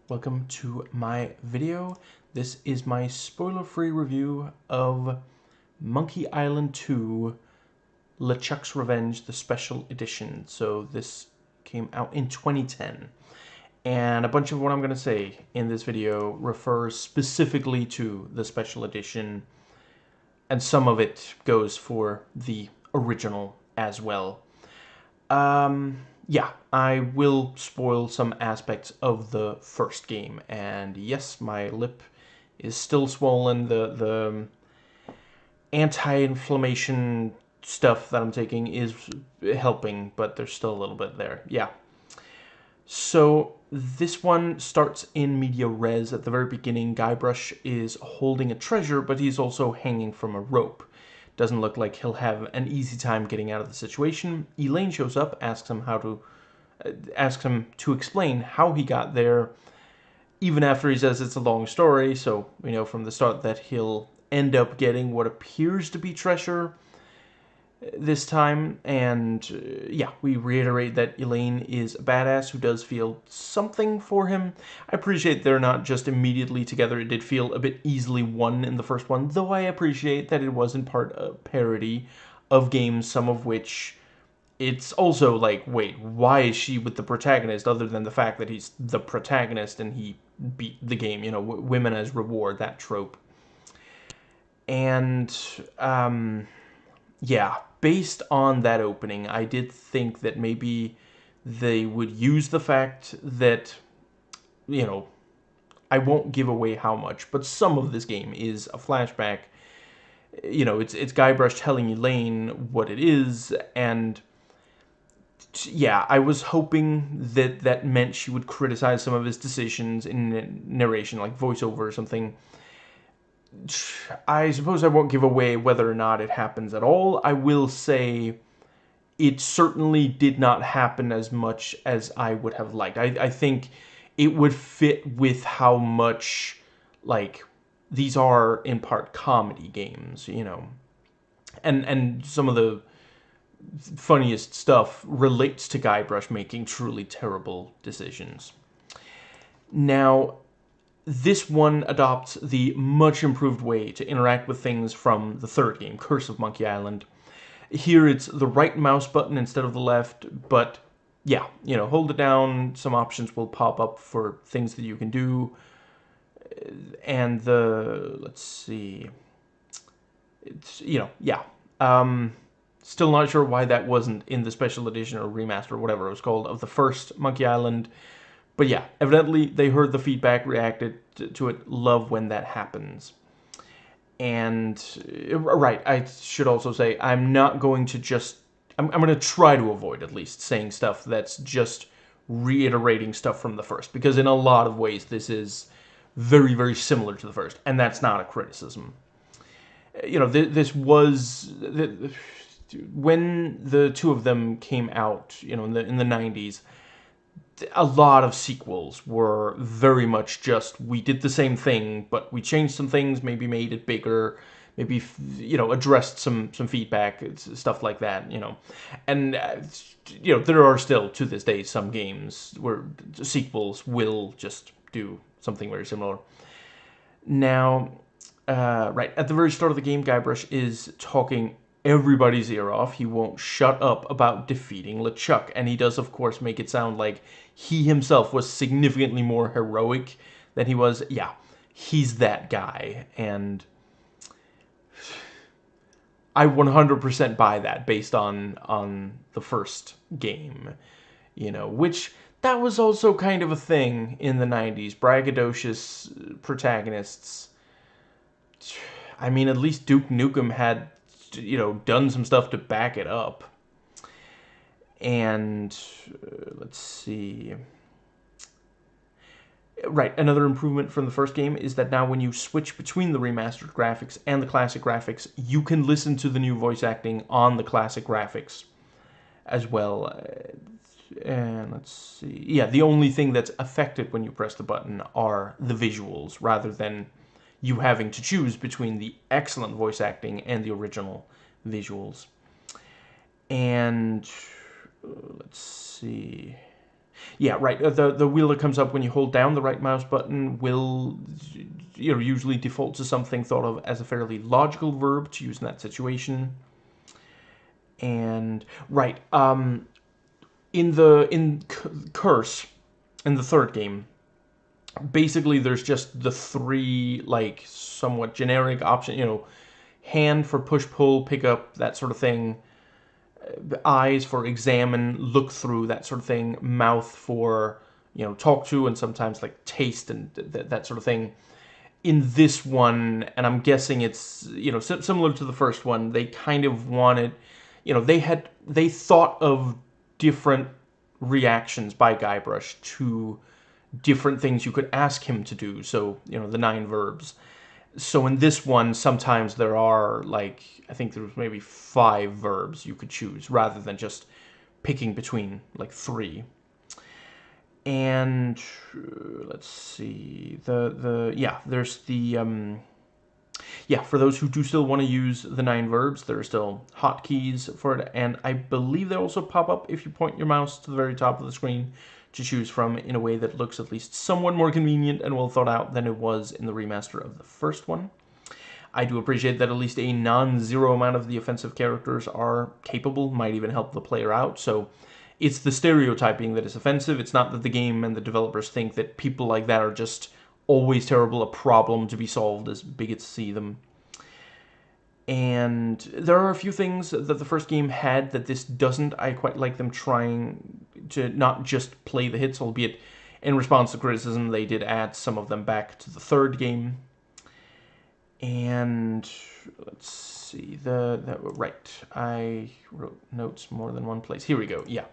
welcome to my video. This is my spoiler-free review of Monkey Island 2 LeChuck's Revenge, the special edition. So this came out in 2010. And a bunch of what I'm going to say in this video refers specifically to the special edition, and some of it goes for the original as well. Yeah, I will spoil some aspects of the first game, and yes, my lip is still swollen. The anti-inflammation stuff that I'm taking is helping, but there's still a little bit there. Yeah. So this one starts in media res. At the very beginning, Guybrush is holding a treasure, but he's also hanging from a rope. Doesn't look like he'll have an easy time getting out of the situation. Elaine shows up, asks him to explain how he got there, even after he says it's a long story. So we know from the start that he'll end up getting what appears to be treasure this time. And yeah, we reiterate that Elaine is a badass who does feel something for him. I appreciate they're not just immediately together. It did feel a bit easily won in the first one, though I appreciate that it was in part a parody of games, some of which it's also like, wait, why is she with the protagonist, other than the fact that he's the protagonist and he beat the game, you know, women as reward, that trope. And yeah, based on that opening, I did think that maybe they would use the fact that, you know, I won't give away how much, but some of this game is a flashback. You know, it's Guybrush telling Elaine what it is, and yeah, I was hoping that that meant she would criticize some of his decisions in narration, like voiceover or something. I suppose I won't give away whether or not it happens at all. I will say it certainly did not happen as much as I would have liked. I think it would fit with how much, like, these are in part comedy games, you know. And some of the funniest stuff relates to Guybrush making truly terrible decisions. Now, this one adopts the much improved way to interact with things from the third game, Curse of Monkey Island. Here it's the right mouse button instead of the left, but yeah, you know, hold it down, some options will pop up for things that you can do. And let's see, it's, you know, yeah. Still not sure why that wasn't in the special edition or remaster or whatever it was called of the first Monkey Island. But yeah, evidently they heard the feedback, reacted to it, love when that happens. And, right, I should also say, I'm not going to just, I'm going to try to avoid at least saying stuff that's just reiterating stuff from the first. Because in a lot of ways, this is very, very similar to the first. And that's not a criticism. You know, this was, when the two of them came out, you know, in the 90s, a lot of sequels were very much just, we did the same thing, but we changed some things, maybe made it bigger, maybe, you know, addressed some feedback, stuff like that, you know. And, you know, there are still, to this day, some games where sequels will just do something very similar. Now, right, at the very start of the game, Guybrush is talking everybody's ear off. He won't shut up about defeating LeChuck, and he does, of course, make it sound like he himself was significantly more heroic than he was. Yeah, he's that guy, and I 100% buy that based on the first game, you know, which that was also kind of a thing in the 90s, braggadocious protagonists. I mean, at least Duke Nukem had, you know, done some stuff to back it up. And let's see. Right, another improvement from the first game is that now when you switch between the remastered graphics and the classic graphics, you can listen to the new voice acting on the classic graphics as well. And let's see. Yeah, the only thing that's affected when you press the button are the visuals, rather than you having to choose between the excellent voice acting and the original visuals. And let's see. Yeah, right. The wheel that comes up when you hold down the right mouse button will, usually default to something thought of as a fairly logical verb to use in that situation. And right, in Curse, in the third game, basically there's just the three like somewhat generic option, hand for push pull, pick up, that sort of thing, eyes for examine, look through, that sort of thing, mouth for talk to, and sometimes like taste and that sort of thing. In this one, and I'm guessing it's similar to the first one, they kind of wanted, they thought of different reactions by Guybrush to different things you could ask him to do. So the 9 verbs. So in this one, sometimes there are like, I think there's maybe 5 verbs you could choose rather than just picking between like 3. And let's see, there's the for those who do still want to use the 9 verbs, there are still hotkeys for it, and I believe they also pop up if you point your mouse to the very top of the screen to choose from in a way that looks at least somewhat more convenient and well thought out than it was in the remaster of the first one. I do appreciate that at least a non-zero amount of the offensive characters are capable, might even help the player out, so it's the stereotyping that is offensive. It's not that the game and the developers think that people like that are just always terrible, a problem to be solved as bigots see them. And there are a few things that the first game had that this doesn't. I quite like them trying to not just play the hits, albeit in response to criticism, they did add some of them back to the third game. And let's see, right, I wrote notes more than one place. Here we go, yeah.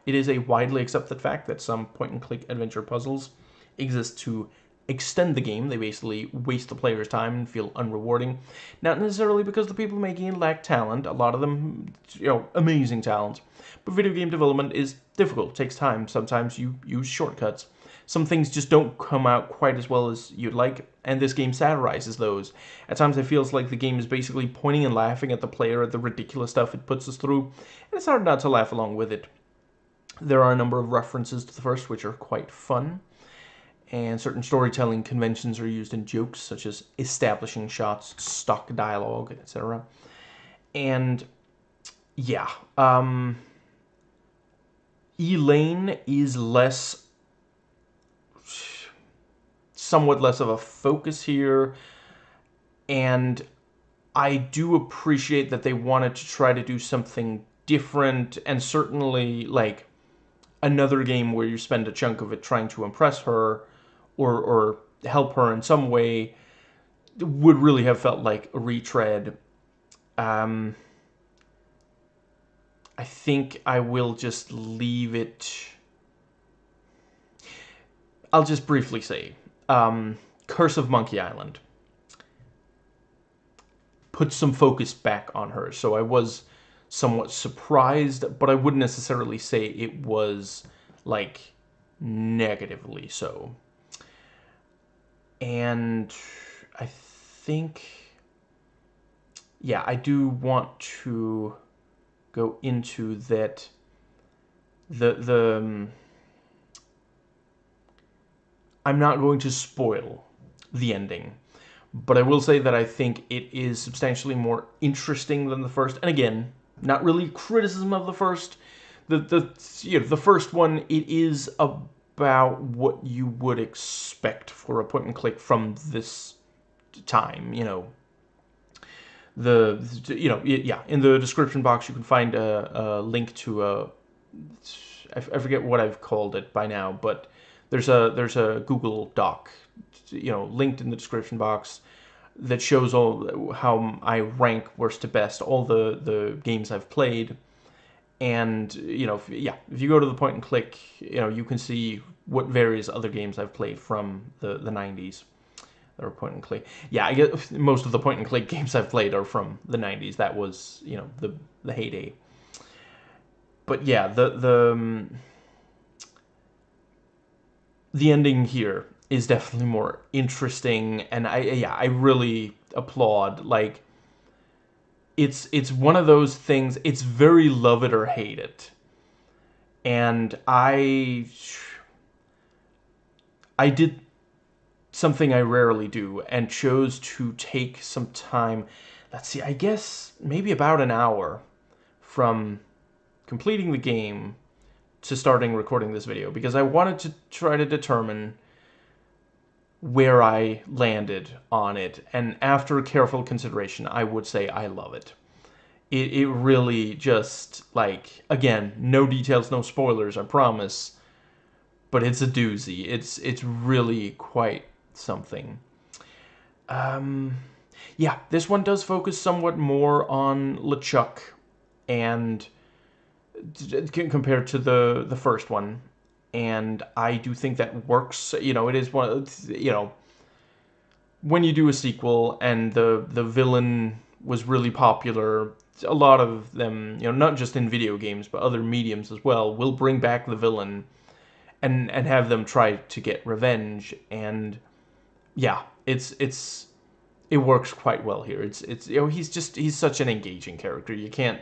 It is a widely accepted fact that some point-and-click adventure puzzles exist to extend the game. They basically waste the player's time and feel unrewarding. Not necessarily because the people making it lack talent. A lot of them, amazing talent. But video game development is difficult. It takes time. Sometimes you use shortcuts. Some things just don't come out quite as well as you'd like, and this game satirizes those. At times it feels like the game is basically pointing and laughing at the player at the ridiculous stuff it puts us through, and it's hard not to laugh along with it. There are a number of references to the first which are quite fun, and certain storytelling conventions are used in jokes, such as establishing shots, stock dialogue, etc. And, Elaine is somewhat less of a focus here, and I do appreciate that they wanted to try to do something different, and certainly, like, another game where you spend a chunk of it trying to impress her or help her in some way would really have felt like a retread. I think I will just leave it. I'll just briefly say, Curse of Monkey Island put some focus back on her, so I was somewhat surprised, but I wouldn't necessarily say it was, like, negatively so. And I think, I do want to go into that, I'm not going to spoil the ending, but I will say that I think it is substantially more interesting than the first. And again, not really criticism of the first. The first one, it is about what you would expect for a point and click from this time. In the description box you can find a link to I forget what I've called it by now, but there's a Google Doc, linked in the description box, that shows all how I rank worst to best all the games I've played. And if you go to the point and click, you can see what various other games I've played from the 90s that are point and click. I guess most of the point and click games I've played are from the 90s. That was the heyday. But the ending here is definitely more interesting, and I really applaud. Like, it's one of those things. It's very love it or hate it, And I did something I rarely do and chose to take some time. Let's see, I guess maybe about an hour from completing the game to starting recording this video, because I wanted to try to determine where I landed on it. And after careful consideration, I would say I love it. It really just, like, again, no details, no spoilers, I promise, but it's a doozy. It's really quite something. Yeah, this one does focus somewhat more on LeChuck and compared to the first one, and I do think that works. You know, it is one. You know, when you do a sequel and the villain was really popular, a lot of them, you know, not just in video games but other mediums as well, will bring back the villain and have them try to get revenge. And yeah, it works quite well here. It's you know, he's such an engaging character. You can't.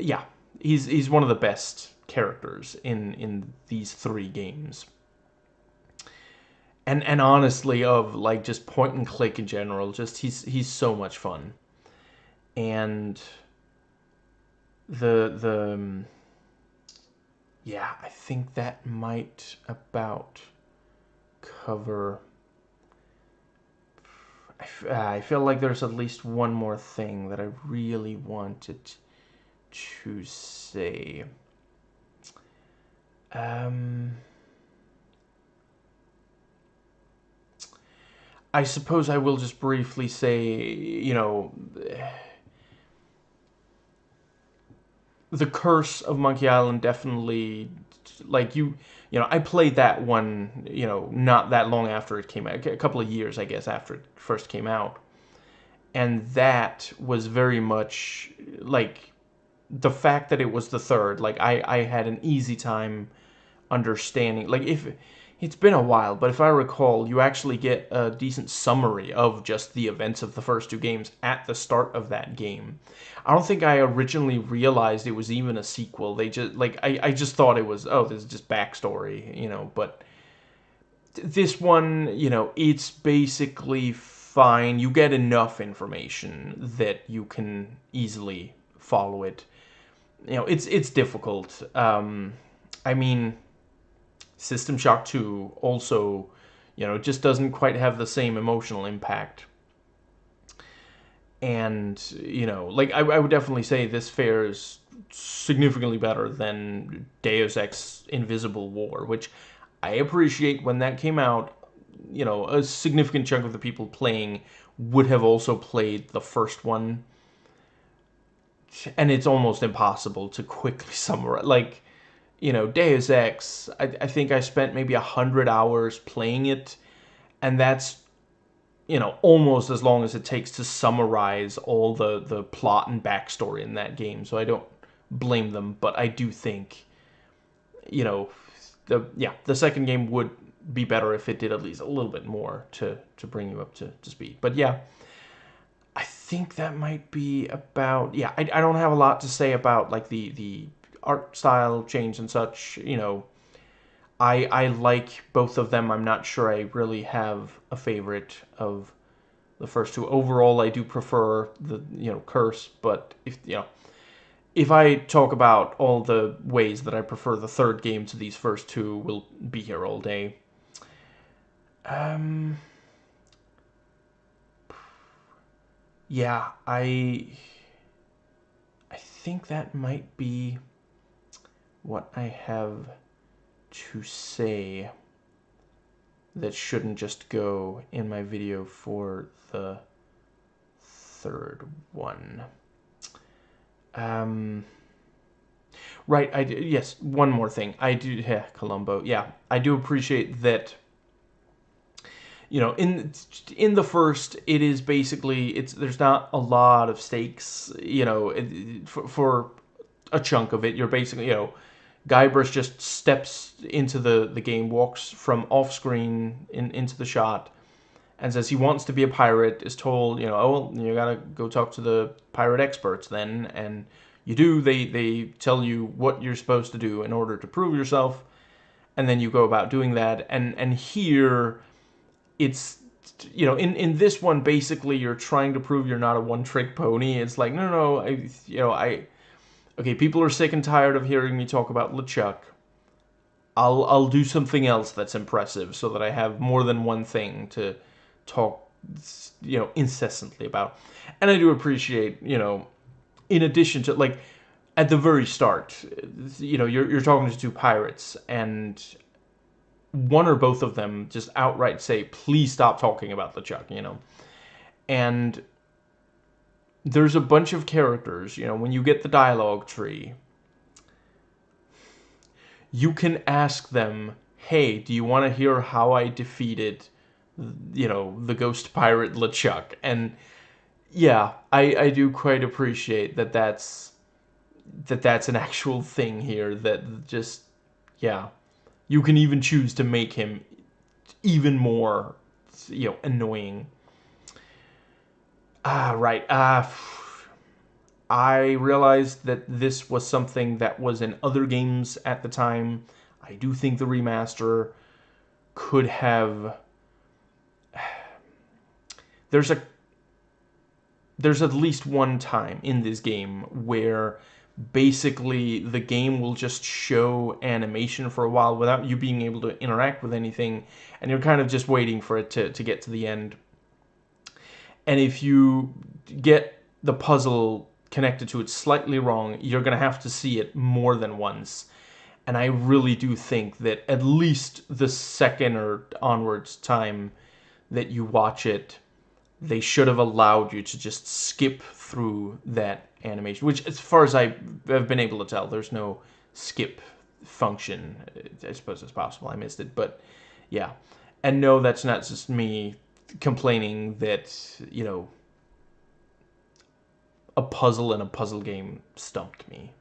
Yeah, he's one of the best characters in these three games. And honestly, of like just point and click in general, just he's so much fun. And the yeah, I think that might about cover. I feel like there's at least one more thing that I really wanted to say. I suppose I will just briefly say, you know, the Curse of Monkey Island definitely, like, you know, I played that one, you know, not that long after it came out, a couple of years, I guess, after it first came out. And that was very much, like, the fact that it was the third, like, I had an easy time understanding, like, if it's been a while, but if I recall, you actually get a decent summary of just the events of the first two games at the start of that game. I don't think I originally realized it was even a sequel. They just, like, I just thought it was, oh, this is just backstory, you know, but this one, you know, it's basically fine. You get enough information that you can easily follow it. You know, it's difficult. I mean, System Shock 2 also, you know, just doesn't quite have the same emotional impact. And, you know, like, I would definitely say this fares significantly better than Deus Ex Invisible War, which I appreciate. When that came out, you know, a significant chunk of the people playing would have also played the first one. And it's almost impossible to quickly summarize. Like, you know, Deus Ex, I think I spent maybe 100 hours playing it, and that's, you know, almost as long as it takes to summarize all the plot and backstory in that game. So I don't blame them, but I do think, you know, the second game would be better if it did at least a little bit more to bring you up to speed. But yeah, I think that might be about, yeah, I don't have a lot to say about, like, the art style change and such. You know, I like both of them. I'm not sure I really have a favorite of the first two. Overall, I do prefer the, you know, Curse, but if, you know, if I talk about all the ways that I prefer the third game to these first two, we'll be here all day. Yeah, I think that might be what I have to say that shouldn't just go in my video for the third one. Right, yes, one more thing. I do, yeah, Columbo, yeah, I do appreciate that, you know, in the first, it is basically, there's not a lot of stakes, you know, for a chunk of it. You're basically, you know, Guybrush just steps into the game, walks from off screen into the shot, and says he wants to be a pirate. Is told, you know, oh, well, you gotta go talk to the pirate experts then, and you do. They tell you what you're supposed to do in order to prove yourself, and then you go about doing that. And here, it's, you know, in this one, basically you're trying to prove you're not a one-trick pony. It's like, no, no, okay, people are sick and tired of hearing me talk about LeChuck. I'll do something else that's impressive so that I have more than one thing to talk, you know, incessantly about. And I do appreciate, you know, in addition to, like, at the very start, you know, you're talking to two pirates, and one or both of them just outright say, please stop talking about LeChuck, you know. And there's a bunch of characters, you know, when you get the dialogue tree, you can ask them, hey, do you want to hear how I defeated, you know, the ghost pirate LeChuck? And yeah, I do quite appreciate that that's an actual thing here, that just, yeah, you can even choose to make him even more, you know, annoying. Right. I realized that this was something that was in other games at the time. I do think the remaster could have... There's at least one time in this game where basically the game will just show animation for a while without you being able to interact with anything, and you're kind of just waiting for it to get to the end. And if you get the puzzle connected to it slightly wrong, you're going to have to see it more than once. And I really do think that at least the second or onwards time that you watch it, they should have allowed you to just skip through that animation, which, as far as I have been able to tell, there's no skip function. I suppose it's possible I missed it, but yeah. And no, that's not just me complaining that, you know, a puzzle in a puzzle game stumped me.